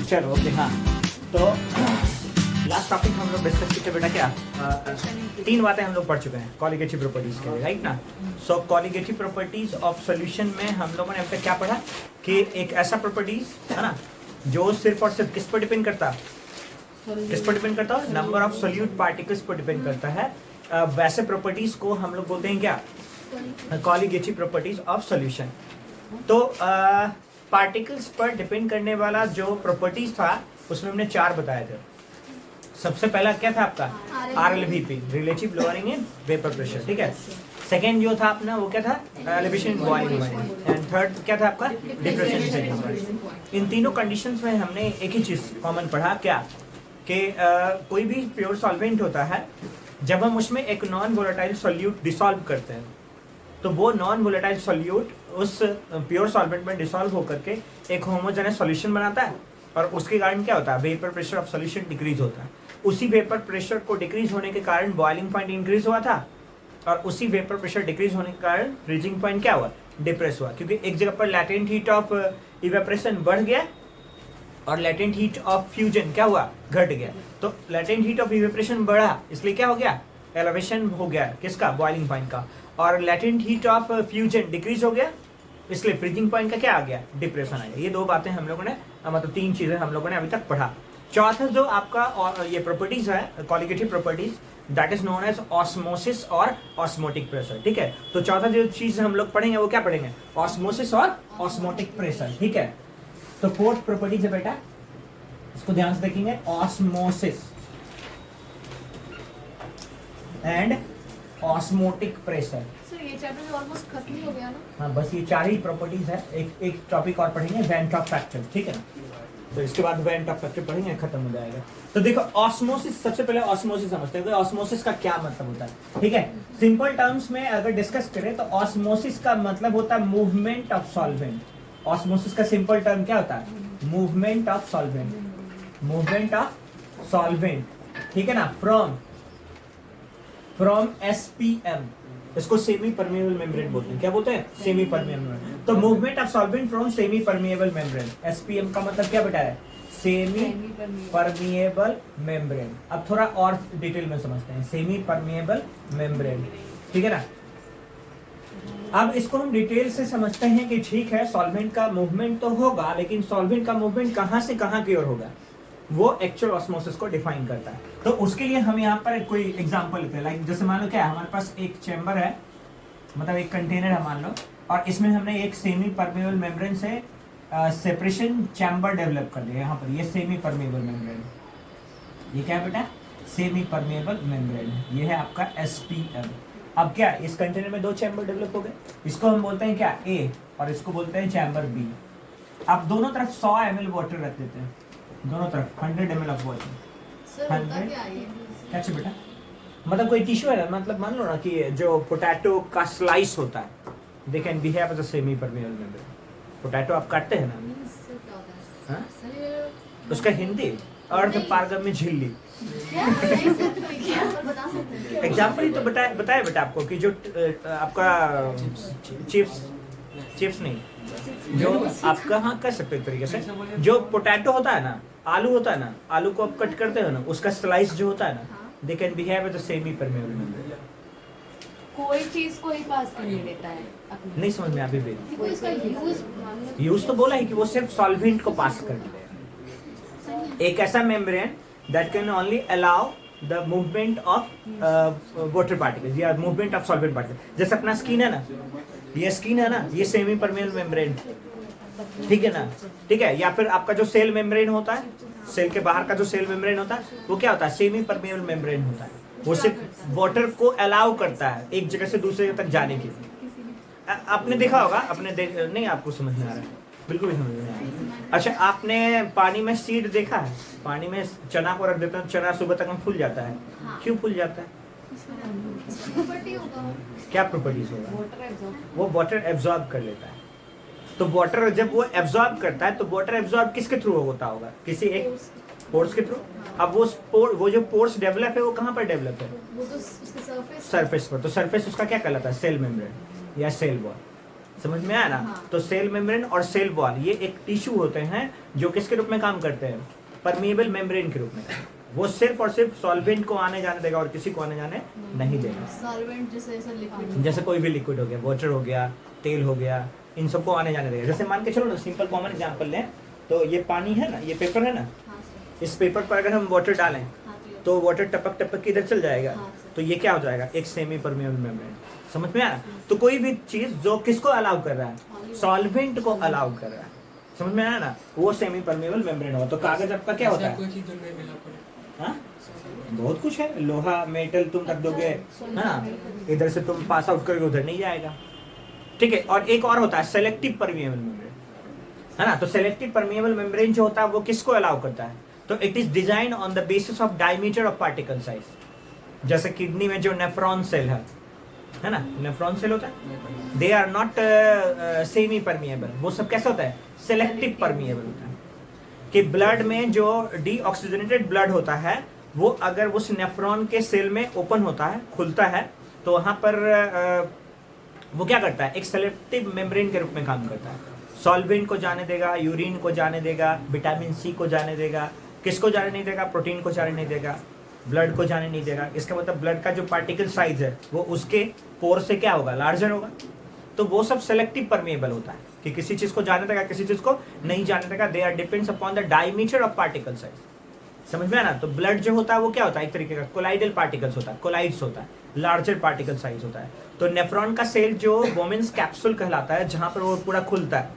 चलो ओके हाँ। तो लास्ट टॉपिक हम लोग डिस्कस किए बेटा क्या, 3 बातें हम लोग पढ़ चुके हैं कॉलिगेटिव प्रॉपर्टीज के लिए, राइट ना। सो कॉलिगेटिव प्रॉपर्टीज ऑफ सॉल्यूशन में हम लोगों ने अब तक क्या पढ़ा कि एक ऐसा प्रॉपर्टीज है ना जो सिर्फ और सिर्फ किस पर डिपेंड करता है, किस पर डिपेंड करता है, नंबर ऑफ सोल्यूट पार्टिकल्स पर डिपेंड करता है। वैसे प्रॉपर्टीज को हम लोग बोलते हैं क्या, कॉलिगेटिव प्रॉपर्टीज ऑफ सॉल्यूशन। तो पार्टिकल्स पर डिपेंड करने वाला जो प्रॉपर्टीज था उसमें हमने 4 बताए थे। सबसे पहला क्या था आपका RLVP, relative lowering in vapour pressure, ठीक है। सेकेंड जो था अपना वो क्या था, elevation in boiling point. And third क्या था आपका, डिप्रेशन इन फ्रीजिंग पॉइंट। इन तीनों कंडीशंस में हमने एक ही चीज कॉमन पढ़ा क्या कि कोई भी प्योर सॉल्वेंट होता है, जब हम उसमें एक नॉन वोलेटाइल सॉल्यूट डिसॉल्व करते हैं तो वो नॉन वोलेटाइल सॉल्यूट उस प्योर सॉल्वेंट में डिसॉल्व होकर के एक होमोजेनस सॉल्यूशन बनाता है, और उसके कारण क्या होता है, vapour pressure of solution decrease होता है। उसी वेपर प्रेशर को डिक्रीज होने के कारण बॉइलिंग पॉइंट इंक्रीज हुआ था, और उसी वेपर प्रेशर डिक्रीज होने के कारण फ्रीजिंग पॉइंट क्या हुआ, डिप्रेस हुआ, क्योंकि एक जगह पर लैटेंट हीट ऑफ इवेपोरेशन बढ़ गया और लैटेंट हीट ऑफ फ्यूजन क्या हुआ, घट गया। तो लैटेंट हीट ऑफ इवेपोरेशन बढ़ा, इसलिए क्या हो गया, एलिवेशन हो गया किसका, बॉइलिंग पॉइंट का, और latent heat of fusion decrease हो गया, इसलिए फ्रीजिंग पॉइंट का क्या आ गया, डिप्रेशन आ गया। ये 2 बातें हम लोगों ने मतलब 3 चीजें हम लोगों ने अभी तक पढ़ा। चौथा जो आपका और ये प्रॉपर्टीज है colligative properties, that is known as osmosis और ऑस्मोटिक प्रेशर, ठीक है। तो चौथा जो चीज हम लोग पढ़ेंगे वो क्या पढ़ेंगे, ऑस्मोसिस और ऑस्मोटिक प्रेशर, ठीक है। तो 4th प्रॉपर्टीज है बेटा, इसको ध्यान से देखेंगे, ऑस्मोसिस एंड ऑस्मोटिक प्रेशर। ये चैप्टर ऑलमोस्ट खत्म ही हो गया ना। हाँ बस ये 4 ही प्रॉपर्टीज है, एक टॉपिक और पढ़ेंगे वेन टॉप फैक्टर, ठीक है ना। तो इसके बाद वेन टॉप फैक्टर पढ़ेंगे, खत्म हो जाएगा। तो देखो ऑस्मोसिस, सबसे पहले ऑस्मोसिस समझते हैं, ऑस्मोसिस का क्या मतलब होता है, ठीक है। सिंपल टर्म्स में अगर डिस्कस करें तो ऑस्मोसिस का मतलब होता है मूवमेंट ऑफ सॉल्वेंट। ऑस्मोसिस का सिंपल टर्म क्या होता है, movement of solvent, movement of solvent, ठीक है ना, फ्रॉम SPM, इसको सेमी परमेबल मेम्ब्रेन बोलते हैं। क्या बोलते हैं, सेमी परमेबल। तो movement of solvent from semi permeable membrane, SPM का मतलब क्या बेटा है, सेमी परमेबल मेम्ब्रेन। अब थोड़ा और डिटेल में समझते हैं, सेमी परमेबल मेम्ब्रेन, ठीक है ना। अब इसको हम डिटेल से समझते हैं कि ठीक है सॉल्वेंट का मूवमेंट तो होगा, लेकिन सॉल्वेंट का मूवमेंट कहां से कहां की ओर होगा, वो एक्चुअल ऑस्मोसिस को डिफाइन करता है। तो उसके लिए हम यहाँ पर कोई एग्जांपल लेते हैं, लाइक जैसे मान लो क्या है, हमारे पास एक चैम्बर है, मतलब एक कंटेनर है मान लो, और इसमें हमने एक सेमी परमेबल मेम्ब्रेन से सेपरेशन चैम्बर डेवलप कर लिया। यहाँ पर ये सेमी परमेबल मेम्ब्रेन, ये क्या है बेटा, सेमी परमेबल मेम्ब्रेन, ये है आपका SPM। अब क्या इस कंटेनर में 2 चैम्बर डेवलप हो गए, इसको हम बोलते हैं क्या, A, और इसको बोलते हैं चैम्बर B। अब दोनों तरफ 100 ml वाटर रख देते हैं, दोनों तरफ 100 ml ऑफ वाटर। सर होता क्या है ये? क्या चाहिए बेटा, मतलब कोई टिश्यू है ना, मतलब मान लो ना कि जो पोटैटो का स्लाइस होता है, they can behave as a semi permeable membrane. Potato आप काटते हैं ना, इससे क्या होता है? हाँ? सर ये उसका हिंदी अर्ध पारगम में झिल्ली। क्या नहीं सर, तो बता सकते हैं? एग्जाम्पल ही तो बताया बेटा आपको कि जो आपका चिप्स नहीं, जो आपका हाँ कर सकते हो एक तरीके से, जो पोटैटो होता है ना, आलू होता है ना, आलू को आप कट करते हो ना, उसका स्लाइस जो होता है ना, they can behave as a semi permeable membrane. कोई चीज को ही पास करने देता है अपने। नहीं समझ में अभी भी, देखो इसका यूज तो बोला है कि वो सिर्फ सॉल्वेंट को पास कर दे। एक ऐसा membrane that can only allow the movement of water particles या मूवमेंट ऑफ सॉल्वेंट पार्टिकल्स। जैसे अपना स्किन है ना, ये स्किन है ना, ये सेमी परमेबल मेम्ब्रेन, ठीक है ना, ठीक है। या फिर आपका जो सेल मेम्ब्रेन होता है, सेल के बाहर का जो सेल मेम्ब्रेन होता है वो क्या होता है, सेमी परमेबल मेम्ब्रेन होता है। वो सिर्फ वाटर को अलाउ करता है एक जगह से दूसरे जगह तक जाने के लिए। आपने देखा होगा, नहीं आपको समझ में आ रहा है, बिल्कुल भी समझ में आ रहा है। अच्छा आपने पानी में सीड देखा है, पानी में चना को रख देते हैं, चना सुबह तक में फूल जाता है, क्यों फूल जाता है, प्रॉपर्टी होगा। क्या प्रॉपर्टीज होगा, वाटर एब्जॉर्ब, वो वाटर एब्जॉर्ब कर लेता है। तो वाटर जब वो एब्जॉर्ब करता है तो वाटर एब्जॉर्ब किसके थ्रू होता होगा, किसी एक पोर्स के थ्रू। अब वो जो पोर्स डेवलप है वो कहाँ पर डेवलप है, वो तो उसके सरफेस सरफेस पर। तो सरफेस उसका क्या कहलाता है, सेल मेम्ब्रेन या सेल वॉल, समझ में आया ना? हाँ। तो सेल मेम्ब्रेन और सेल वॉल ये एक टिश्यू होते हैं जो किसके रूप में काम करते हैं? परमिएबल मेम्ब्रेन के रूप में। वो सिर्फ और सिर्फ सॉल्वेंट को आने जाने देगा और किसी को आने जाने नहीं देगा। सॉल्वेंट जैसे ऐसा लिक्विड जैसे कोई भी लिक्विड हो गया, वाटर हो गया, तेल हो गया, इन सबको आने जाने देगा। जैसे मान के चलो ना, सिंपल कॉमन एग्जांपल लें, तो ये पानी है ना, ये पेपर है ना, हाँ सर इस पेपर पर अगर हम वाटर डालें हाँ जी तो वाटर टपक टपक के इधर चल जाएगा। हाँ सर। तो ये क्या हो जाएगा? एक सेमी परमेबल मेम्ब्रेन। समझ में आया? तो कोई भी चीज जो किसको अलाउ कर रहा है? सॉल्वेंट को अलाउ कर रहा है। समझ में आया ना? वो सेमी परमेबल मेम्ब्रेन होगा। तो कागज आपका क्या होता है? कोई चीज जो नहीं मिला पड़े। हाँ? बहुत कुछ है, लोहा मेटल तुम रख दोगे है ना, इधर से तुम पास आउट करके उधर नहीं जाएगा। ठीक है। और एक और होता है सेलेक्टिव परमिएबल मेम्ब्रेन, है ना। तो सेलेक्टिव परमिएबल मेम्ब्रेन जो होता है वो किसको अलाउ करता है? तो it is design on the basis of diameter of particle size. जैसे किडनी में जो नेफ्रॉन सेल है ना, नेफ्रॉन सेल होता है, they are not semi permeable. वो सब कैसे होता है? सेलेक्टिव परमिएबल होता है। कि ब्लड में जो डीऑक्सीजनेटेड ब्लड होता है वो अगर उस नेफ्रॉन के सेल में ओपन होता है, खुलता है, तो वहां पर वो क्या करता है? एक सेलेक्टिव मेम्ब्रेन के रूप में काम करता है। सॉल्वेंट को जाने देगा, यूरिन को जाने देगा, विटामिन सी को जाने देगा, किसको जाने नहीं देगा? प्रोटीन को जाने नहीं देगा, ब्लड को जाने नहीं देगा। इसका मतलब ब्लड का जो पार्टिकल साइज है वो उसके पोर से क्या होगा? लार्जर होगा। तो वो सब सेलेक्टिव परमिएबल होता है कि किसी चीज को जाने देगा, किसी चीज को नहीं जाने देगा। They are depends upon the diameter of particle size. समझ में आया ना? तो ब्लड जो होता है वो क्या होता है? एक तरीके का कोलाइडल पार्टिकल्स होता है, कोलाइड्स होता है, लार्जर पार्टिकल साइज होता है। तो नेफ्रॉन का सेल जो बोमेन्स कैप्सूल कहलाता है, जहां पर वो पूरा खुलता है,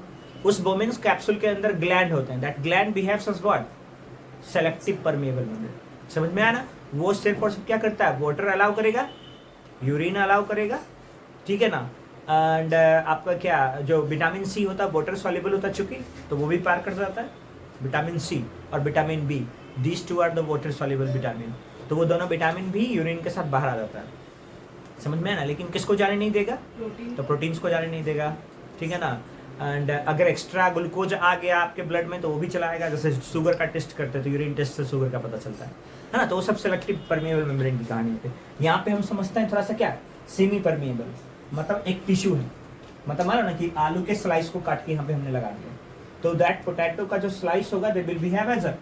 उस बोमेन्स कैप्सूल के अंदर ग्लैंड होते हैं। That gland behaves as what? Selective permeable membrane. समझ में आया ना? वो सिर्फ और सिर्फ क्या करता है? वाटर अलाउ करेगा, यूरिन अलाउ करेगा, ठीक है ना। एंड आपका क्या जो विटामिन सी होता है वाटर सॉल्युबल होता है चूंकि, तो वो भी पार कर जाता है। विटामिन सी और vitamin B, these two are the water soluble vitamin. तो वो दोनों विटामिन भी यूरिन के साथ बाहर आ जाता है। समझ में आया ना? लेकिन किसको जाने नहीं देगा? तो प्रोटीन्स को जाने नहीं देगा, ठीक है ना। एंड अगर एक्स्ट्रा ग्लूकोज आ गया आपके ब्लड में तो वो भी चलाएगा। जैसे शुगर का टेस्ट करते हैं तो यूरिन टेस्ट से शुगर का पता चलता है ना। तो वो सब सेलेक्टिव परमिएबल मेम्ब्रेन की कहानी होती है। यहाँ पे हम समझते हैं थोड़ा सा क्या? सेमी परमिएबल, मतलब एक टिश्यू है। मतलब मानो ना कि आलू के स्लाइस को काट के यहाँ पे हमने लगा दिया, तो दैट पोटैटो का जो स्लाइस होगा they will behave as a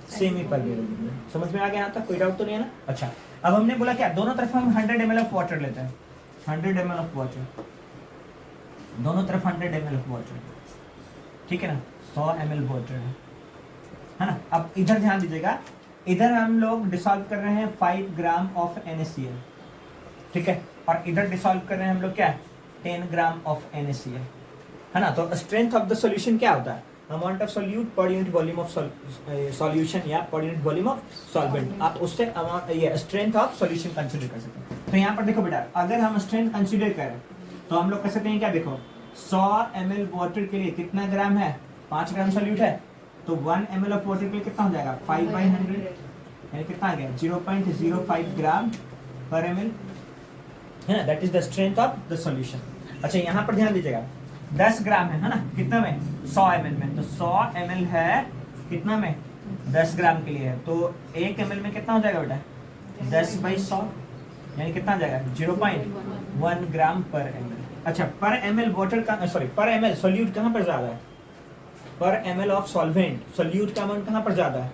semi permeable membrane. समझ में आ गया यहाँ तक? कोई डाउट तो नहीं है ना? अच्छा, अब हमने बोला क्या? दोनों तरफ हम 100 ml ऑफ वाटर लेते हैं। 100 ml ऑफ वाटर, दोनों तरफ 100 ml ऑफ वाटर, ठीक है ना। 100 ml वाटर है ना। अब इधर ध्यान दीजिएगा, इधर हम लोग डिसॉल्व कर रहे हैं 5 ग्राम ऑफ NaCl, ठीक है। और इधर डिसॉल्व कर रहे हैं हम लोग क्या? 10 ग्राम ऑफ NaCl, है ना। तो स्ट्रेंथ ऑफ द सॉल्यूशन क्या होता है? Amount of solute per unit volume of solution या पर यूनिट वॉल्यूम ऑफ सॉल्वेंट। आप उससे ये स्ट्रेंथ ऑफ सॉल्यूशन कंसीडर कर सकते हैं। तो यहाँ पर देखो बेटा, अगर हम स्ट्रेंथ कंसीडर करें तो हम लोग कह सकते हैं क्या? देखो 100 ml वाटर के लिए कितना ग्राम है? 5 ग्राम सोल्यूट है। तो 1 ml ऑफ वाटर के लिए कितना हो जाएगा? 5/100, यानी कितना आ गया? 0.05 ग्राम पर ml, है ना। That is the strength of the solution. अच्छा, यहाँ पर ध्यान दीजिएगा, 10 ग्राम है ना, कितना में? 100 ml में। तो 100 ml है कितना में? 10 ग्राम के लिए है। तो 1 ml में कितना हो जाएगा बेटा? 10/100, यानी कितना आ जाएगा? 0.1 ग्राम पर ml। अच्छा, पर ml वाटर का, सॉरी, पर ml सोल्यूट कहाँ पर ज्यादा है? पर ml ऑफ सॉल्वेंट सोल्यूट का अमाउंट कहाँ पर ज्यादा है?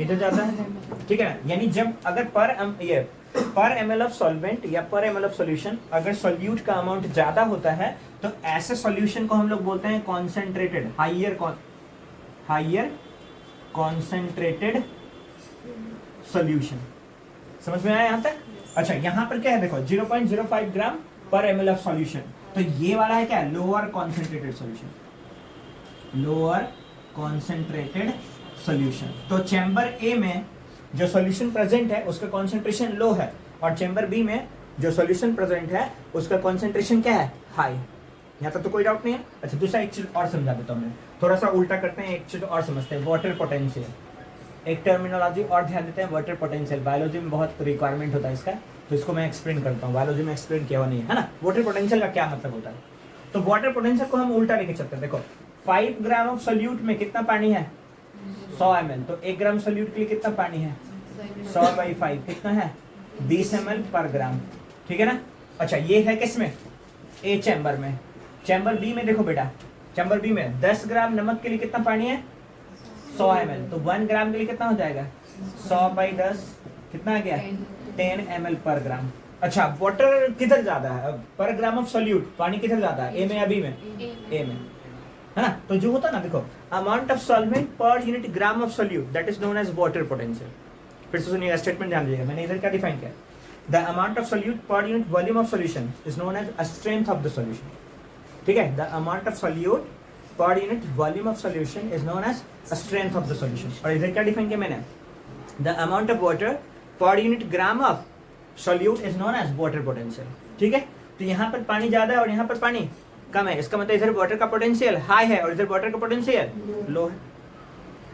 इधर ज्यादा है, ठीक है ना। यानी जब अगर पर ml ऑफ सॉल्वेंट या पर ml ऑफ सॉल्यूशन अगर सोल्यूट का अमाउंट ज्यादा होता है तो ऐसे सॉल्यूशन को हम लोग बोलते हैं कॉन्सेंट्रेटेड, हाइयर कॉन्सेंट्रेटेड सॉल्यूशन। समझ में आया यहाँ तक? अच्छा, यहाँ पर क्या है? देखो 0.05 ग्राम पर ml ऑफ सॉल्यूशन। तो ये वाला है क्या? Lower concentrated solution, lower concentrated solution. तो चैम्बर ए में जो सॉल्यूशन प्रेजेंट है उसका कॉन्सेंट्रेशन लो है, और चैम्बर बी में जो सॉल्यूशन प्रेजेंट है उसका कॉन्सेंट्रेशन क्या है? हाई। यहाँ तक तो कोई डाउट नहीं है? अच्छा, दूसरा एक चीज और समझा देता हूँ मैं, थोड़ा सा उल्टा करते हैं, एक चीज और समझते हैं, वाटर पोटेंशियल। एक टर्मिनोलॉजी और ध्यान देते हैं, वाटर पोटेंशियल। बायोलॉजी में बहुत रिक्वायरमेंट होता है इसका, तो इसको मैं एक्सप्लेन करता हूँ। बायोलॉजी में एक्सप्लेन किया हुआ नहीं है ना। वाटर पोटेंशियल का क्या मतलब होता है? तो वाटर पोटेंशियल को हम उल्टा लेके चलते हैं। देखो 5 ग्राम ऑफ सोल्यूट में कितना पानी है? 100 ml। तो 1 ग्राम सोल्यूट के लिए कितना पानी है? 100/5 कितना है? 20 ml पर ग्राम, ठीक है ना। अच्छा, ये है किसमें? ए चैम्बर में, चैम्बर बी में देखो बेटा, चैम्बर बी में 10 ग्राम नमक के लिए कितना पानी है? 100 ml। तो 1 ग्राम के लिए कितना हो जाएगा? 100/10 कितना आ गया? 10 ml पर ग्राम। अच्छा, वाटर किधर ज्यादा है पर ग्राम ऑफ सोल्यूट? पानी किधर ज्यादा है, ए में या बी में? ए में, है ना। तो जो होता है ना, देखो, amount of solvent per unit gram of solute that is known as water potential. फिर से सुनिएगा, स्टेटमेंट ध्यान दीजिएगा, मैंने इधर क्या डिफाइन किया? The amount of solute per unit volume of solution is known as a strength of the solution. ठीक है, the amount of solute per unit volume of solution is known as a strength of the solution. और इधर क्या define किया मैंने? The amount of water per unit gram of solute is known as water potential. ठीक है, तो यहाँ पर पानी ज्यादा है और यहाँ पर पानी कम है, इसका मतलब इधर वाटर का पोटेंशियल हाई है और इधर वाटर का पोटेंशियल लो है।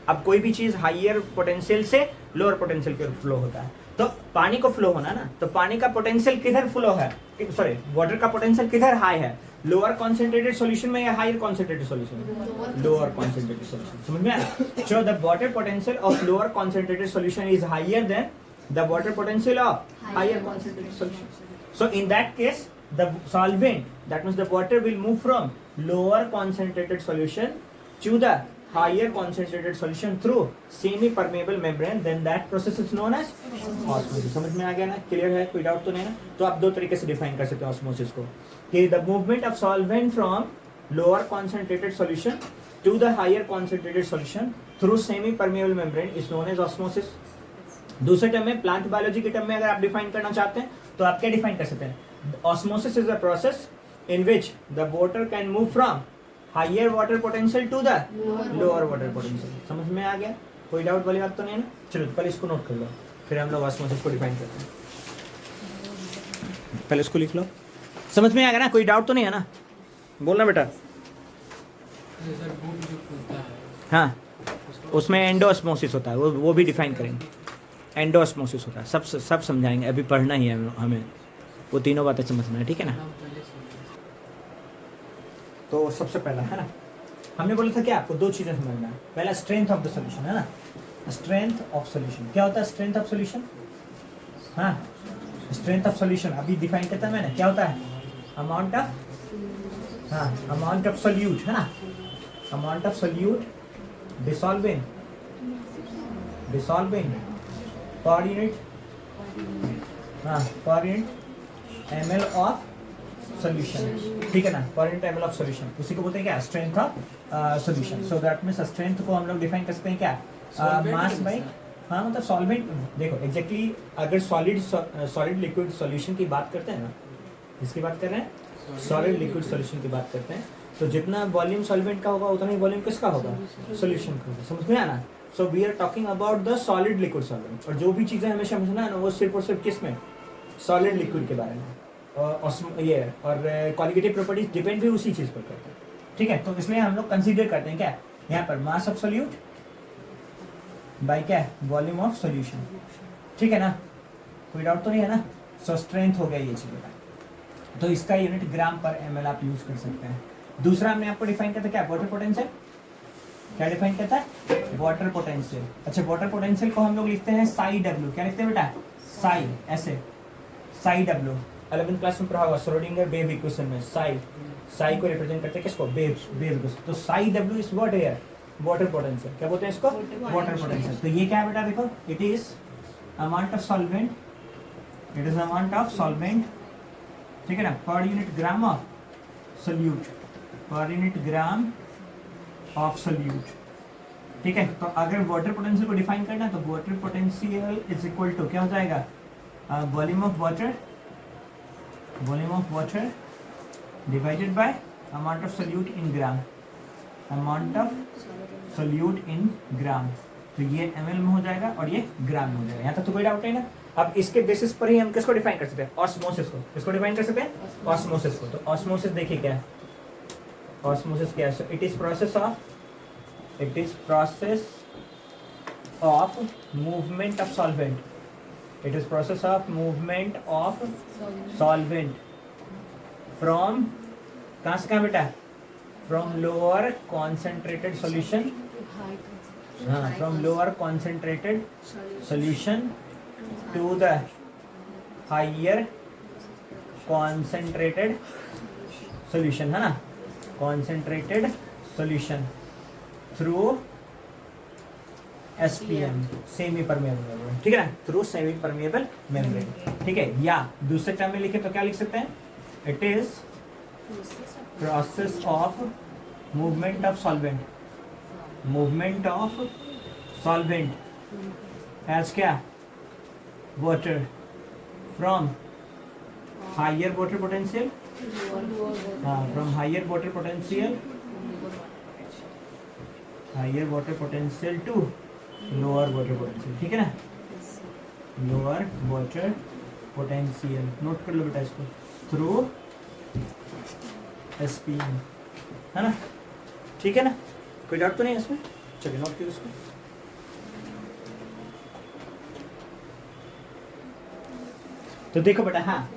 अब कोई भी चीज हाइयर पोटेंशियल से लोअर पोटेंशियल की फ्लो होता है, तो पानी को फ्लो होना ना, तो पानी का पोटेंशियल किधर फ्लो है, सॉरी वाटर का पोटेंशियल किधर हाई है? लोअर कॉन्सेंट्रेटेड सॉल्यूशन में या हायर कॉन्सेंट्रेटेड सॉल्यूशन में? Lower concentrated solution. समझ में आया? So the water potential of lower concentrated solution is higher than the water potential of higher concentrated solution. So in that case, the solvent, that means the water, will move from lower concentrated solution to the higher concentrated solution through semi permeable membrane. Then that process is known as osmosis. समझ में आ गया ना? Clear है? कोई doubt तो नहीं ना? तो आप दो तरीके से डिफाइन कर सकते हैं ऑस्मोसिस को, कि the movement of solvent from lower concentrated solution to the higher concentrated solution through semi permeable membrane is known as osmosis. दूसरे टर्म में, प्लांट बायोलॉजी के टर्म में अगर आप डिफाइन करना चाहते हैं तो आप क्या डिफाइन कर सकते हैं? Osmosis is a process in which the water can move from higher water potential to the lower water potential. समझ में आ गया? कोई डाउट वाली बात तो नहीं है ना? चलो पहले इसको नोट कर लो, फिर हम लोग ऑस्मोसिस को डिफाइन करते हैं। पहले इसको लिख लो। समझ में आ गया ना? कोई डाउट तो नहीं है ना? बोलना बेटा। हाँ, उसमें एंडोऑस्मोसिस होता है, वो भी डिफाइन करेंगे। एंडोऑस्मोसिस होता है, सब समझाएंगे, अभी पढ़ना ही है हमें, वो तीनों बातें समझना है। ठीक है ना? तो सबसे पहला है ना, हमने बोला था कि आपको दो चीजें समझना है। पहला स्ट्रेंथ ऑफ द सॉल्यूशन, है ना? स्ट्रेंथ ऑफ सॉल्यूशन क्या होता है? स्ट्रेंथ ऑफ सॉल्यूशन, हाँ, स्ट्रेंथ ऑफ सॉल्यूशन अभी डिफाइन करता है मैंने। क्या होता है? अमाउंट ऑफ, हाँ, अमाउंट ऑफ सोल्यूट, है ना? Amount of solute dissolving per unit, हाँ, per unit ml of solution. ठीक है ना? Per unit ml of solution, उसी को बोलते हैं क्या? Strength of solution. So that means strength को हम लोग डिफाइन कर सकते हैं क्या? मास बाई, हाँ, मतलब सॉल्वेंट। देखो एग्जैक्टली अगर सॉलिड लिक्विड सॉल्यूशन की बात करते हैं ना, इसकी बात कर रहे हैं, सॉलिड लिक्विड सॉल्यूशन की बात करते हैं, तो जितना वॉल्यूम सॉल्वेंट का होगा उतना ही वॉल्यूम किसका होगा? सॉल्यूशन का होगा। समझ में आना? So we are talking about the solid liquid solvent. और जो भी चीज़ें हमेशा समझना है ना, वो सिर्फ और सिर्फ किस में? सॉलिड लिक्विड के बारे में। ये और क्वालिटेटिव प्रॉपर्टीज डिपेंड भी उसी चीज़ पर करते हैं। ठीक है, तो इसलिए हम लोग कंसीडर करते हैं क्या यहाँ पर? मास ऑफ सोल्यूट बाय क्या? Volume of solution. ठीक है ना? कोई डाउट तो नहीं है ना? सो स्ट्रेंथ हो गया ये चीज़, तो इसका यूनिट ग्राम पर ml आप यूज कर सकते हैं। दूसरा हमने आपको डिफाइन करता है क्या? Water potential. क्या डिफाइन करता है? Water potential. अच्छा, वाटर पोटेंशियल को हम लोग लिखते हैं साई डब्ल्यू। क्या लिखते हैं बेटा? साई, ऐसे, साई डब्ल्यू। 11th क्लास में पढ़ा हुआ श्रोडिंगर वेव इक्वेशन में साई को रिप्रेजेंट करते हैं किसको? Wave equation. तो psi W is what here? Water potential. क्या बोलते हैं इसको? Water potential. तो ये क्या है बेटा? देखो, it is amount of solvent, it is amount of solvent, ठीक है ना, per unit gram of solute, per unit gram of solute. ठीक है, तो अगर वाटर पोटेंशियल को डिफाइन करना है तो water potential is equal to क्या हो जाएगा? Volume of water divided by amount of solute in gram, amount of solute in gram. तो ये ml में हो जाएगा और ये ग्राम में हो जाएगा। यहाँ तक तो कोई डाउट नहीं ना? अब इसके बेसिस पर ही हम किसको डिफाइन कर सकते हैं? ऑस्मोसिस को। किसको डिफाइन कर सकते हैं? ऑस्मोसिस को। तो ऑस्मोसिस देखिए क्या है? ऑस्मोसिस क्या है? It is process of movement of solvent. It is process of movement of solvent from, कहाँ से कहाँ बेटा? फ्रॉम लोअर कॉन्सेंट्रेटेड सॉल्यूशन, हाँ, from lower concentrated solution to the higher concentrated solution, है ना? concentrated solution through SPM, semi permeable membrane, ठीक है ना, थ्रू सेमी परमेबल मेम्ब्रेन, ठीक है। या दूसरे टर्म में लिखे तो क्या लिख सकते हैं, it is process of movement of solvent, movement of solvent as क्या, water from higher water potential, from higher water potential, higher water potential to lower water potential, ठीक है ना, लोअर वाटर पोटेंशियल, नोट कर लो बेटा इसको, through SPM, है ना, ठीक है ना, कोई डाउट तो नहीं है इसमें, चलिए नोट कीजिए इसको। तो देखो बेटा, हाँ,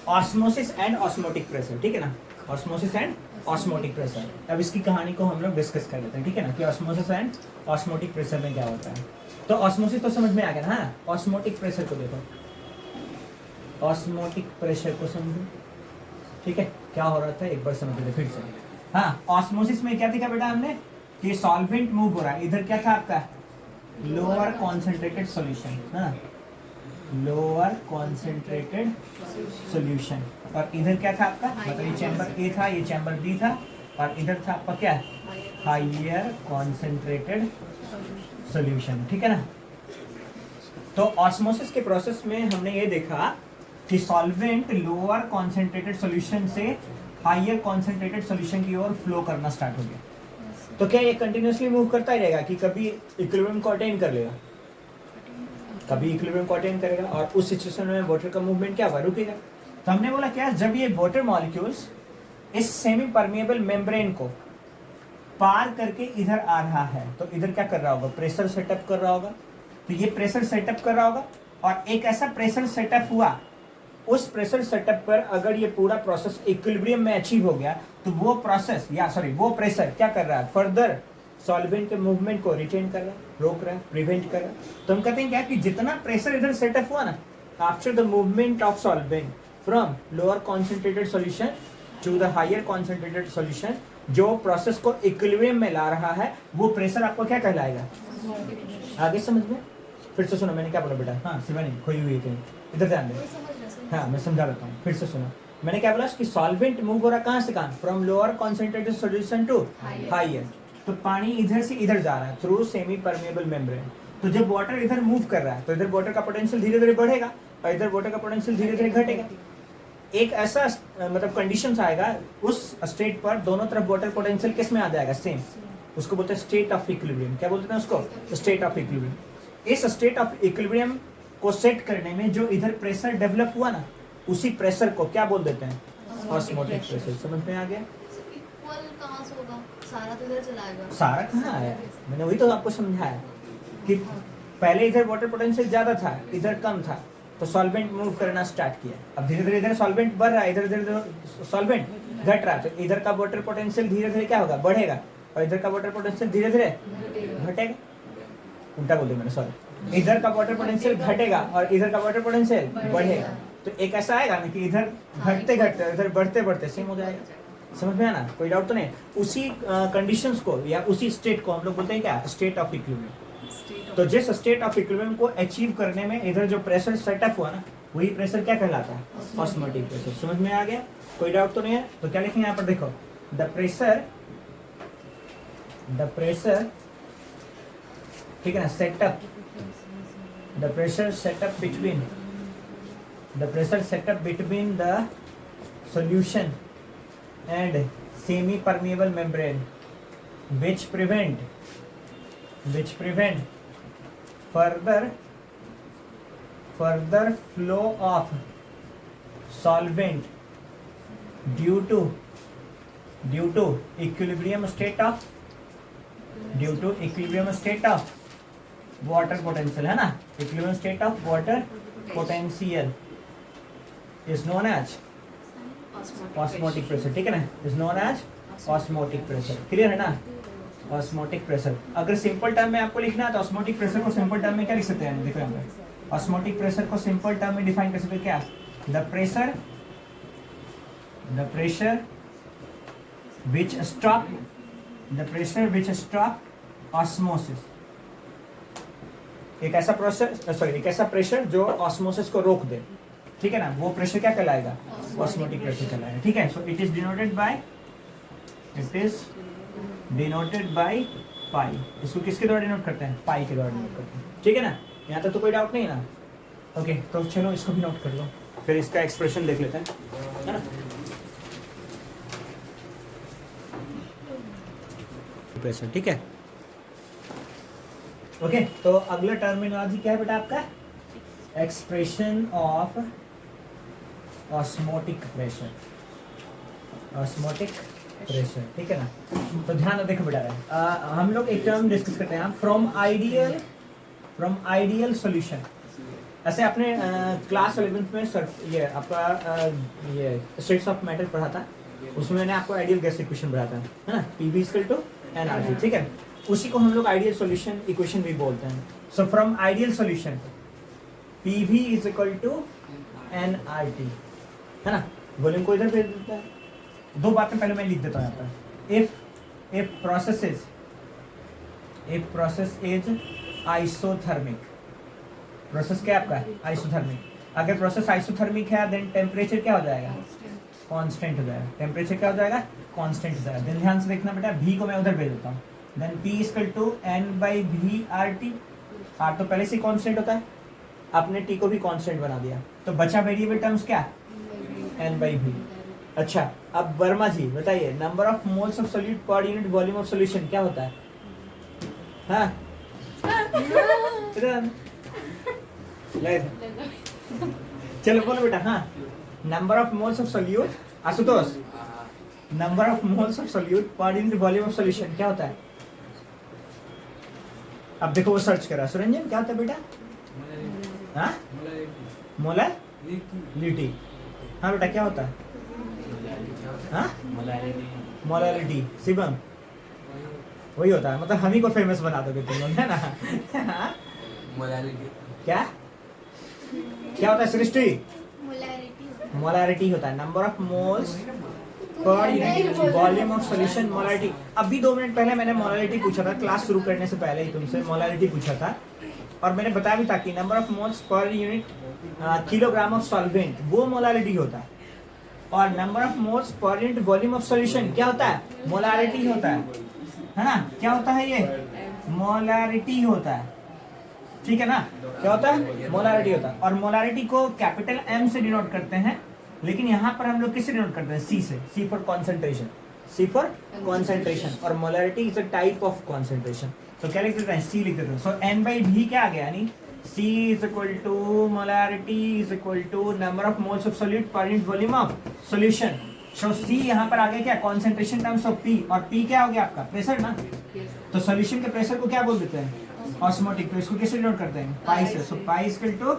ऑस्मोसिस एंड ऑस्मोटिक प्रेशर, ठीक है ना, ऑस्मोसिस एंड ऑस्मोटिक प्रेशर। अब इसकी कहानी को हम लोग डिस्कस कर लेते हैं, ठीक है ना, कि ऑस्मोसिस एंड ऑस्मोटिक प्रेशर में क्या होता है। तो ऑस्मोसिस तो समझ में आ गया ना, हाँ, ऑस्मोटिक प्रेशर को देखो, ऑस्मोटिक प्रेशर को समझो, ठीक है, क्या हो रहा था एक बार समझ लीजिए फिर से। हाँ, ऑस्मोसिस में क्या देखा बेटा हमने, कि सॉल्वेंट मूव हो रहा है, इधर क्या था आपका, लोअर कॉन्सेंट्रेटेड सॉल्यूशन, हाँ, लोअर कॉन्सेंट्रेटेड सॉल्यूशन, और इधर क्या था आपका, मतलब ये चैम्बर ए था, ये चैम्बर बी था, और इधर था आपका क्या, हायर कॉन्सेंट्रेटेड सॉल्यूशन, ठीक है ना। तो ऑस्मोसिस के प्रोसेस में हमने ये देखा कि सॉल्वेंट लोअर कॉन्सेंट्रेटेड सॉल्यूशन से हायर कॉन्सेंट्रेटेड सॉल्यूशन की ओर फ्लो करना स्टार्ट हो गया। तो क्या ये कंटिन्यूअसली मूव करता ही रहेगा कि कभी इक्विलिब्रियम को अटेन कर लेगा, कभी इक्विलिब्रियम को अटेन करेगा, और उस सिचुएशन में वाटर का मूवमेंट क्या हुआ, रुकेगा। तो हमने बोला क्या, जब ये वाटर मॉलिक्यूल्स इस सेमी परमेबल मेम्ब्रेन को पार करके इधर आ रहा है, तो इधर क्या कर रहा होगा, प्रेशर सेटअप कर रहा होगा। तो ये प्रेशर सेटअप कर रहा होगा, और एक ऐसा प्रेशर सेटअप हुआ, उस प्रेशर सेटअप पर अगर ये पूरा प्रोसेस इक्विलिब्रियम में अचीव हो गया, तो वो प्रोसेस या सॉरी वो प्रेशर क्या कर रहा है, फर्दर सॉल्वेंट के मूवमेंट को रिटेन कर रहा है, रोक रहा है, प्रिवेंट कर रहा है। तो हम कहते हैं क्या कि जितना प्रेशर इधर सेटअप हुआ ना, after the movement of solvent from lower concentrated solution to the higher concentrated solution, जो प्रोसेस को इक्विलिब्रियम में ला रहा है, वो प्रेशर आपको क्या कहलाएगा, आगे समझ में। फिर से सुनो, मैंने क्या बोला बेटा, हाँ शिवानी खोई हुई थी, इधर ध्यान दे, हाँ मैं समझा देता हूँ, फिर से सुनो, मैंने क्या बोला कि सॉल्वेंट मूव हो रहा कहाँ से कहाँ, from lower concentrated solution to higher. तो पानी इधर से इधर जा रहा है थ्रू सेमी परमेबल मेम्ब्रेन। तो जब वाटर इधर मूव कर रहा है, तो इधर वाटर का पोटेंशियल धीरे धीरे बढ़ेगा, और इधर वाटर का पोटेंशियल धीरे धीरे घटेगा। एक ऐसा मतलब कंडीशंस आएगा उस स्टेट पर, दोनों तरफ वाटर पोटेंशियल किस में आ जाएगा, सेम, उसको बोलते हैं स्टेट ऑफ इक्विलिब्रियम। क्या बोलते हैं उसको, स्टेट ऑफ इक्विलिब्रियम। इस स्टेट ऑफ इक्विलिब्रियम को सेट करने में जो इधर प्रेशर डेवलप हुआ ना, उसी प्रेशर को क्या बोल देते हैं, ऑस्मोटिक प्रेशर। समझ में आ गया, इक्वल कहाँ से होगा, सारा तो इधर चला आएगा, सारा कहाँ आया, मैंने वही तो आपको समझाया कि पहले इधर वाटर पोटेंशियल ज्यादा था, इधर कम था, तो सॉल्वेंट मूव करना स्टार्ट किया। अब धीरे धीरे इधर सॉल्वेंट बढ़ रहा है, इधर धीरे सॉल्वेंट घट रहा है, तो इधर का वाटर पोटेंशियल धीरे धीरे क्या होगा, बढ़ेगा, और इधर का वाटर पोटेंशियल धीरे धीरे घटेगा। उल्टा बोल दिया मैंने, सॉरी, इधर का वाटर पोटेंशियल घटेगा और इधर का वाटर पोटेंशियल बढ़ेगा। तो एक ऐसा आएगा ना कि इधर घटते घटते इधर बढ़ते बढ़ते सेम हो जाएगा। समझ में आना, कोई डाउट तो नहीं। उसी कंडीशंस को या उसी स्टेट को हम लोग बोलते हैं क्या, स्टेट ऑफ इक्विलिब्रियम। तो जिस स्टेट ऑफ इक्विलिब्रियम को अचीव करने में इधर जो प्रेशर सेटअप हुआ ना, वही प्रेशर क्या कहलाता है, ऑस्मोटिक प्रेशर। समझ में आ गया, कोई डाउट तो नहीं है। तो क्या लिखेंगे यहाँ पर, देखो द प्रेशर ठीक है ना, setup the pressure set up between the solution and semi permeable membrane which prevent further flow of solvent due to equilibrium state of water potential, है ना, equilibrium state of water potential is known as osmotic pressure. ठीक है ना, is known as osmotic pressure. Clear है ना, osmotic pressure. अगर simple term में आपको लिखना है तो ऑस्मोटिक प्रेशर को सिंपल टर्म में क्या लिख सकते हैं, देखो यहाँ पे ऑस्मोटिक प्रेशर को सिंपल टर्म में डिफाइन कर सकते हैं क्या, the pressure which stop the pressure which stop osmosis. एक ऐसा प्रोसेस एक ऐसा प्रेशर जो ऑस्मोसिस को रोक दे, ठीक है ना, वो प्रेशर क्या कहलाएगा? ऑस्मोटिक प्रेशर कहलाएगा, ठीक है। So it is denoted by pi. इसको किसके द्वारा डिनोट करते हैं? पाई के द्वारा डिनोट करते हैं, ठीक है ना। यहाँ तक तो कोई डाउट नहीं है ना? ओके, तो चलो इसको भी नोट कर लो, फिर इसका एक्सप्रेशन देख लेते हैं, है ना। प्रेशर, ठीक है। ओके, तो अगला टर्मिनोलॉजी क्या है बेटा आपका? Expression of osmotic pressure, osmotic pressure, ठीक है ना। तो ध्यान देखो बेटा, हम लोग एक टर्म डिस्कस करते हैं, फ्रॉम आइडियल सॉल्यूशन। ऐसे आपने क्लास 11th में ये आपका ये स्टेट्स ऑफ मैटर पढ़ा था, उसमें मैंने आपको आइडियल गैस इक्वेशन पढ़ा था, है ना, PV इक्वल टू nRT, ठीक है। उसी को हम लोग आइडियल सॉल्यूशन इक्वेशन भी बोलते हैं। So from ideal solution PV is equal to nRT, है ना। वॉल्यूम को इधर भेज देता है। दो बातें पहले मैं लिख देता हूँ यहाँ पर। इफ प्रोसेस इज आइसोथर्मिक, प्रोसेस क्या आपका? आइसोथर्मिक। अगर प्रोसेस आइसोथर्मिक है देन टेम्परेचर क्या हो जाएगा? कांस्टेंट हो जाएगा। टेम्परेचर क्या हो जाएगा? कांस्टेंट हो जाएगा। देन ध्यान से देखना बेटा, V को मैं उधर भेज देता हूँ। Then P equal to N/V RT। R तो पहले से कांस्टेंट होता है, आपने T को भी कांस्टेंट बना दिया, तो बचा वेरिएबल टर्म्स क्या? N/V। अच्छा, अब वर्मा जी बताइए, number of moles of solute per unit volume of solution क्या होता है? हाँ चलो बोलो बेटा। हाँ, number of moles of solute, Ashutosh, number of moles of solute per unit volume of solution क्या होता है? अब देखो वो सर्च करा, सुरंजन क्या होता है बेटा? हाँ, मोलैलिटी। हाँ बेटा क्या होता है? हाँ, मोलैलिटी। शिवम वही होता है, मतलब हम ही को फेमस बना दोगे तुम लोग, है ना। हाँ? क्या होता है सृष्टि? मोलैरिटी होता है, number of moles per unit volume of solution, molarity. अभी 2 मिनट पहले मैंने मोलैरिटी पूछा था, क्लास शुरू करने से पहले ही तुमसे मोलैरिटी पूछा था, और मैंने बताया भी था कि number of moles per unit kilogram of solvent, वो मोलैरिटी होता है। और number of moles per unit volume of solution क्या होता है? मोलैरिटी होता है ना। क्या होता है ये? मोलैरिटी होता है, ठीक है ना। क्या होता है? मोलैरिटी होता है। और मोलैरिटी को कैपिटल M से डिनोट करते हैं, लेकिन यहाँ पर हम लोग किससे डिनोट करते हैं? C से। C for concentration, C for concentration. और molarity is a type of concentration. तो क्या लिख देते हैं? C लिख देते हैं। सो N/V क्या आ गया? यानी C is equal to molarity is equal to number of moles of solute per unit volume of solution. So C यहाँ पर आ गया क्या? कॉन्सेंट्रेशन टर्म्स ऑफ P, और P क्या हो गया आपका? प्रेशर ना। तो सॉल्यूशन के प्रेशर को क्या बोल देते हैं? ऑस्मोटिक। तो इसको कैसे डिनोट करते हैं? पाई से। So pi equal to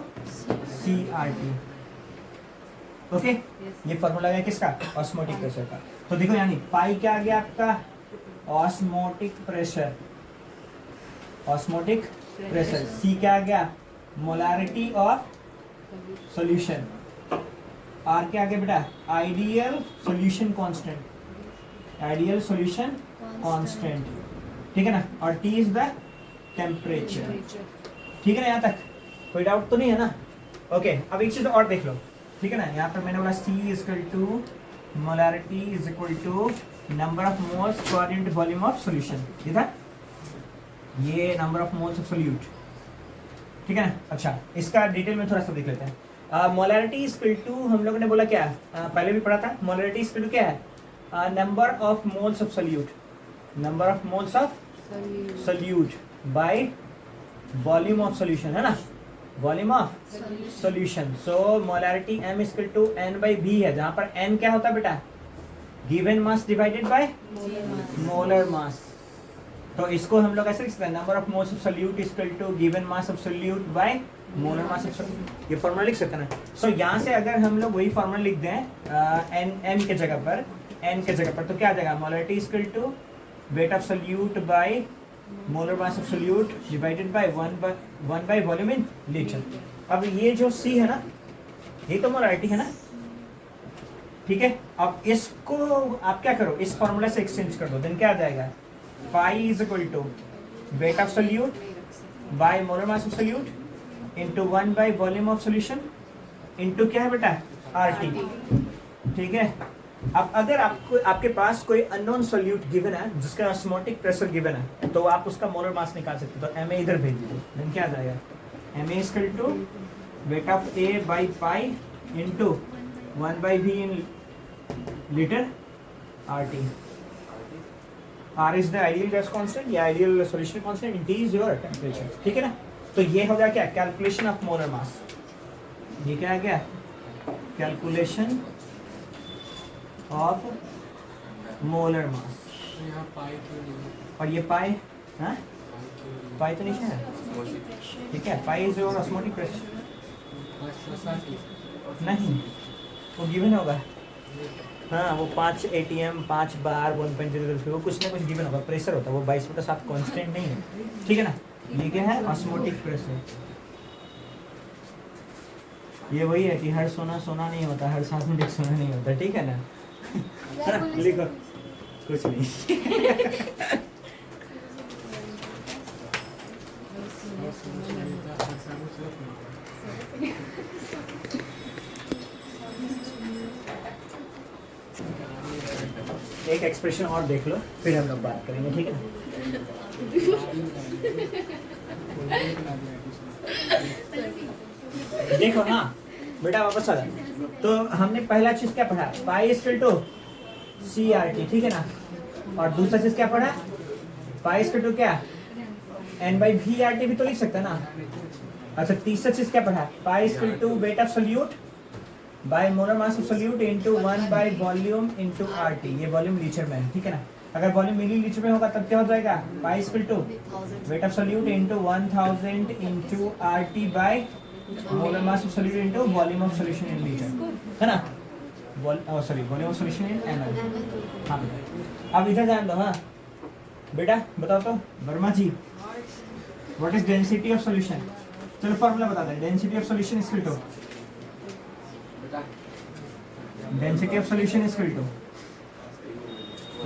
CRT। Okay, ये फॉर्मूला है किसका? ऑस्मोटिक प्रेशर का। तो देखो यानी पाई क्या आ गया आपका? Osmotic pressure, osmotic pressure. C क्या आ गया? Molarity of solution. R क्या आ गया बेटा? Ideal solution constant, ideal solution constant, ठीक है ना। और T इज द टेम्परेचर, ठीक है ना। यहाँ तक कोई डाउट तो नहीं है ना? ओके, अब एक चीज और देख लो, ठीक है ना। यहाँ पर मैंने बोला C equal to molarity is equal to number of moles per unit volume of solution, ये था, ये number of moles of solute, ठीक है ना। अच्छा, इसका डिटेल में थोड़ा सा देख लेते हैं। मोलैरिटी इक्वल टू हम लोगों ने बोला क्या पहले भी पढ़ा था, मोलैरिटी इक्वल टू क्या है? Number of moles of solute, number of moles of solute by volume of solution, है ना, volume of solution. So molarity M equal to N/V है, जहां पर N क्या होता है बेटा? Given mass divided by molar mass. तो इसको हम लोग ऐसे लिख सकते हैं, number of moles of solute equal to given mass of solute by molar mass of solute. ये फॉर्मूला लिख सकते हैं ना। सो यहाँ से अगर हम लोग वही फॉर्मूला लिख दें N के जगह पर, N के जगह पर, तो क्या आ जाएगा? Molarity equal to weight of solute by molar mass of solute divided by 1 by volume in litre. अब ये जो C है ना, ये तो मोलैरिटी है ना, ठीक है, अब इसको आप क्या करो, इस फॉर्मूला से एक्सचेंज कर दो, देन क्या आ जाएगा, pi is equal to weight of solute by molar mass of solute into 1 by volume of solution into क्या है बेटा, आरटी। ठीक है, अब अगर आपको आपके पास कोई अननोन सोल्यूट गिवन है जिसका ऑस्मोटिक प्रेशर गिवन है, तो आप उसका मोलर मास निकाल सकते हो। तो एम ए इधर भेज दीजिए, देन क्या आ जाएगा, M A equal to weight of A by pi into 1 by V in litre R T. R is the ideal gas constant या ideal solution constant, T is your temperature. ठीक है ना, तो ये हो गया क्या, कैलकुलेशन ऑफ मोलर मास। ये क्या आ गया, कैलकुलेशन ऑफ मोलर मास। और ये पाई, हाँ पाई तो नीचे है, ठीक है, pi is your osmotic pressure. नहीं, वो गिवन होगा, हाँ वो 5 ATM 5 बार 1.0, वो कुछ ना कुछ गिवन होगा, प्रेशर होता है वो 22/7 कांस्टेंट नहीं है। ठीक है ना, ये क्या है, ऑस्मोटिक प्रेशर। ये वही है कि हर सोना सोना नहीं होता, हर सांस में सोना नहीं होता। ठीक है ना, लिखो कुछ नहीं। एक एक्सप्रेशन और देख लो, फिर हम लोग बात करेंगे। ठीक है ना, देखो ना बेटा, वापस आ जाओ। तो हमने पहला चीज क्या पढ़ा, पाई इक्वल टू CRT। ठीक है ना, और दूसरा चीज क्या पढ़ा, पाई इक्वल टू क्या, N/VRT भी तो लिख सकता है ना। अच्छा, तीसरा चीज क्या पढ़ा, pi equal to weight of solute by molar mass of solute into 1 by volume into RT। ये वॉल्यूम लीटर में है। ठीक है ना, अगर वॉल्यूम मिली लीटर में होगा तब क्या हो जाएगा, pi equal to weight of solute into 1000 into RT by molar mass of solute into volume of solution in litre, है ना, sorry volume of solution in ml। हाँ अब इधर जान दो। हाँ बेटा बताओ तो, Verma ji, what is density of solution. चलो फॉर्मूला बता दें, density of solution is equal to, density of solution is equal to,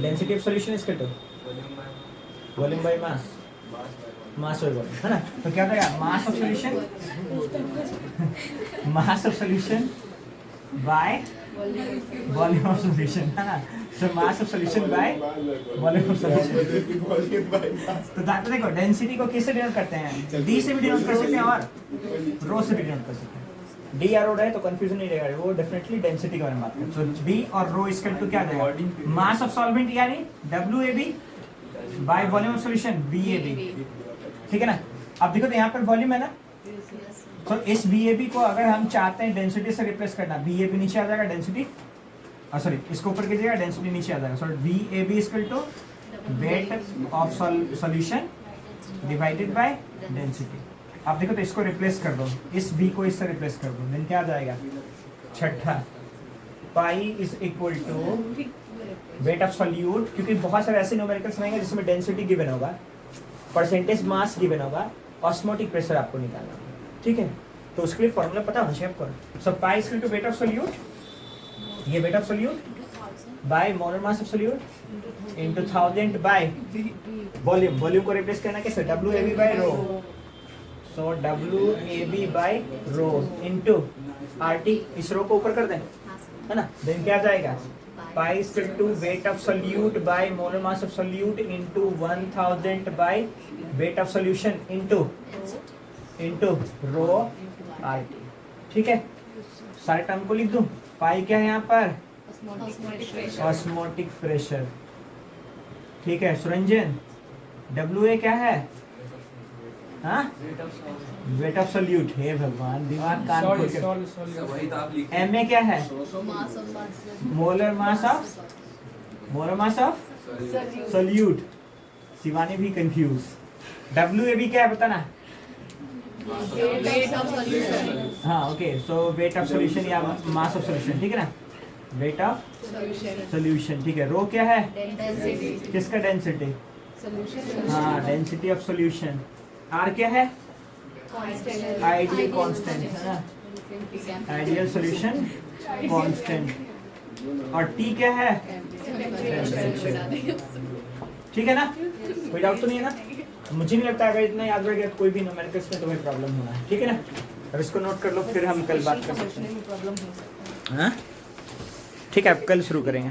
density of solution is equal to volume by mass, mass by volume, है ना। तो क्या होगा, mass of solution, mass of solution by volume of solution, है ना। So mass of solution by volume of solution. तो देखो density को किससे डिनोट करते हैं, डी से भी डिनोट कर सकते हैं और रो से भी डिनोट कर सकते हैं। डी या रो रहे तो कंफ्यूजन नहीं रहेगा, वो डेफिनेटली डेंसिटी के बारे में बात करें। सो डी और रो इक्वल टू क्या आ जाएगा, मास ऑफ सॉल्वेंट यानी WAB bye volume of solution VAB। ठीक है ना, अब देखो तो यहाँ पर वॉल्यूम है ना, तो इस VAB को अगर हम चाहते हैं डेंसिटी से रिप्लेस करना, VAB नीचे आ जाएगा, डेंसिटी सॉरी इसको ऊपर कीजिएगा, डेंसिटी नीचे आ जाएगा। So VAB equal to weight of solution divided by density. आप देखो तो इसको रिप्लेस कर दो, इस V को इससे रिप्लेस कर दो, देन क्या आ जाएगा, छठा pi is equal to weight of solute, क्योंकि बहुत सारे ऐसे न्यूमेरिकल्स रहेंगे जिसमें डेंसिटी गिवन होगा, परसेंटेज मास गिवन होगा, ऑस्मोटिक प्रेशर आपको निकालना होगा। ठीक है, तो उसके लिए फॉर्मूला पता होना चाहिए आपको। So pi equal to weight of solute, ये weight of solute by molar mass of solute into 1000 by volume, volume को रिप्लेस करना कैसे, WAB by rho. So WAB by rho into RT, इस रो को ऊपर कर दें, है ना, देन क्या आ जाएगा, pi equal to weight of solute by molar mass of solute into 1000 by weight of solution into rho RT। ठीक है, सारे टर्म को लिख दूं। पाई क्या है यहाँ पर, ऑस्मोटिक प्रेशर। ठीक है सुरंजन, WA क्या है, हाँ वेट ऑफ सोल्यूट। हे भगवान, दिमाग कान खोल के। MA क्या है, molar mass of solute. Shivani भी कंफ्यूज। WAB क्या है बताना, हाँ okay, so weight of solution या मास ऑफ सोल्यूशन। ठीक है ना, वेट ऑफ सोल्यूशन। ठीक है, रो क्या है, किसका डेंसिटी, हाँ डेंसिटी ऑफ सोल्यूशन। R क्या है, आइडियल कांस्टेंट, है ना, आइडियल सोल्यूशन कांस्टेंट। और टी क्या है? ठीक है ना? कोई डाउट तो नहीं है ना? मुझे नहीं लगता अगर इतना याद रह गया तो कोई भी न्यूमेरिकल्स में तुम्हें प्रॉब्लम होना है, ठीक है ना? अब इसको नोट कर लो, फिर हम कल बात कर सकते हैं। हाँ ठीक है, अब कल शुरू करेंगे।